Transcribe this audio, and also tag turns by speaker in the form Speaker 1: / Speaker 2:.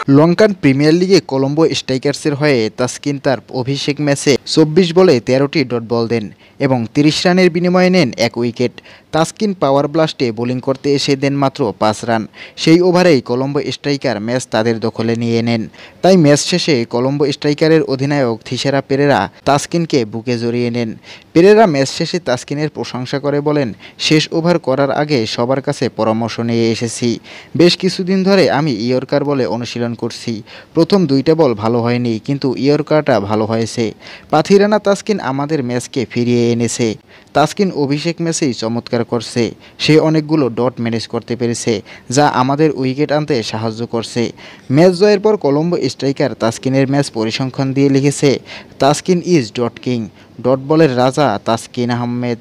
Speaker 1: Lankan premier লিগে কলম্বো স্ট্রাইকার্সের হয়ে তাসকিন তার অভিষেক ম্যাচে ২৪ বলে ১৩টি ডট বল দেন এবং ৩০ রানের বিনিময়ে নেন ১ উইকেট। তাসকিন পাওয়ার ব্লাস্টে বোলিং করতে এসে দেন মাত্র ৫ রান। সেই ওভারেই কলম্বো স্ট্রাইকার ম্যাচ তাদের দখলে নিয়ে নেন। তাই ম্যাচ শেষে কলম্বো স্ট্রাইকারের অধিনায়ক থিসারা পেরেরা তাসকিনকে বুকে জড়িয়ে নেন। পেরেরা ম্যাচ শেষে তাসকিনের প্রশংসা করে বলেন, শেষ ওভার করার আগে সবার কাছে পরামর্শ নিয়ে এসেছি। বেশ কিছুদিন ধরে আমি ইয়র্কার বলে অনুশীলন করছি। প্রথম ২টা বল ভালো হয়নি, কিন্তু ইয়র্কারটা ভালো হয়েছে। পাথিরানা তাসকিন আমাদের ম্যাচকে ফিরিয়ে এনেছে। তাসকিন অভিষেক ম্যাচেই চমৎকার করছে। সে অনেকগুলো ডট ম্যানেজ করতে পেরেছে, যা আমাদের উইকেট আনতে সাহায্য করছে। ম্যাচ জয়ের পর কলম্বো স্ট্রাইকার তাসকিনের ম্যাচ পরিসংখ্যান দিয়ে লিখেছে, Taskin is dot king. Dot বলের রাজা তাসকিন আহমেদ।